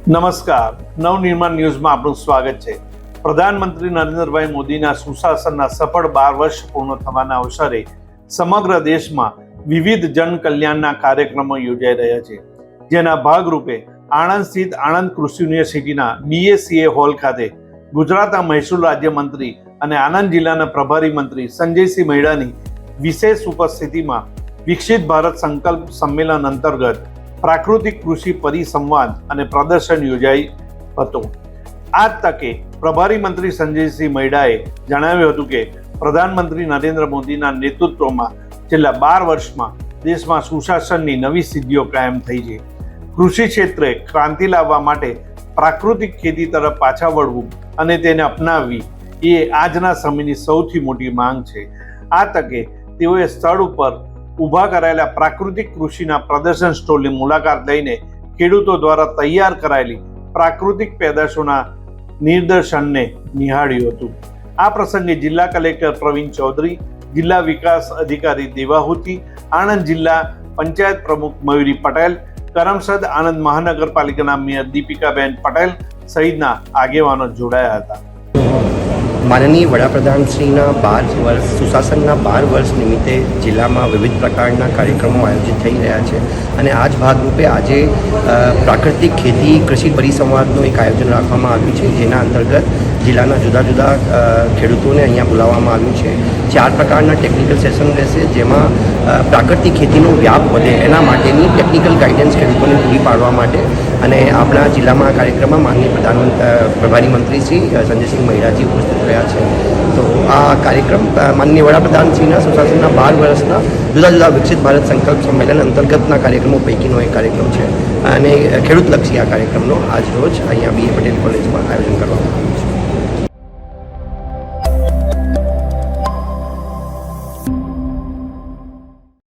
નમસ્કાર, નવનિર્માણ ન્યૂઝમાં આપનું સ્વાગત છે। પ્રધાનમંત્રી નરેન્દ્રભાઈ મોદીના સુશાસનના સફળ 12 વર્ષ પૂર્ણ થવાના અવસરે સમગ્ર દેશમાં વિવિધ જન કલ્યાણના કાર્યક્રમો યોજાઈ રહ્યા છે, જેના ભાગરૂપે આણંદ સ્થિત આણંદ કૃષિ યુનિવર્સિટીના BACA હોલ ખાતે ગુજરાતના મહેસૂલ રાજ્યમંત્રી અને આણંદ જિલ્લાના પ્રભારી મંત્રી સંજયસિંહ મૈડાની વિશેષ ઉપસ્થિતિમાં વિકસિત ભારત સંકલ્પ સંમેલન અંતર્ગત પ્રાકૃતિક કૃષિ પરિસંવાદ અને પ્રદર્શન યોજાઈ હતું। આ તકે પ્રભારી મંત્રી સંજયસિંહ મૈડાએ જણાવ્યું હતું કે પ્રધાનમંત્રી નરેન્દ્ર મોદીના નેતૃત્વમાં છેલ્લા 12 વર્ષમાં દેશમાં સુશાસનની નવી સિદ્ધિઓ કાયમ થઈ છે। કૃષિ ક્ષેત્રે ક્રાંતિ લાવવા માટે પ્રાકૃતિક ખેતી તરફ પાછા વળવું અને તેને અપનાવવી એ આજના સમયની સૌથી મોટી માંગ છે। આ તકે તેઓએ સ્થળ ઉપર ઊભા કરાયેલા પ્રાકૃતિક કૃષિના પ્રદર્શન સ્ટોલની મુલાકાત લઈને ખેડૂતો દ્વારા તૈયાર કરાયેલી પ્રાકૃતિક પેદાશોના નિદર્શનને નિહાળ્યું હતું। આ પ્રસંગે જિલ્લા કલેક્ટર પ્રવીણ ચૌધરી, જિલ્લા વિકાસ અધિકારી દેવાહુતિ, આણંદ જિલ્લા પંચાયત પ્રમુખ મયુરી પટેલ, કરમસદ આણંદ મહાનગરપાલિકાના મેયર દીપિકાબેન પટેલ સહિતના આગેવાનો જોડાયા હતા। માનનીય વડાપ્રધાનશ્રીના 12 વર્ષ સુશાસનના 12 વર્ષ નિમિત્તે જિલ્લામાં વિવિધ પ્રકારના કાર્યક્રમો આયોજિત થઈ રહ્યા છે અને આ જ ભાગરૂપે આજે પ્રાકૃતિક ખેતી કૃષિ પરિસંવાદનું એક આયોજન રાખવામાં આવ્યું છે, જેના અંતર્ગત જિલ્લાના જુદા જુદા ખેડૂતોને અહીંયા બોલાવવામાં આવ્યું છે। 4 પ્રકારના ટેકનિકલ સેશન રહેશે, જેમાં પ્રાકૃતિક ખેતીનો વ્યાપ વધે એના માટેની ટેકનિકલ ગાઈડન્સ ખેડૂતોને પૂરી પાડવા માટે અને આપણા જિલ્લામાં આ કાર્યક્રમમાં માનનીય પ્રભારી મંત્રી શ્રી સંજયસિંહ મૈડાજી ઉપસ્થિત રહ્યા છે। તો આ કાર્યક્રમ માનનીય વડાપ્રધાનશ્રીના સુશાસનના 12 વર્ષના જુદા જુદા વિકસિત ભારત સંકલ્પ સંમેલન અંતર્ગતના કાર્યક્રમો પૈકીનો એક કાર્યક્રમ છે અને ખેડૂતલક્ષી આ કાર્યક્રમનો આજ રોજ અહીંયા BA પટેલ કોલેજમાં આયોજન કરવામાં આવ્યું છે।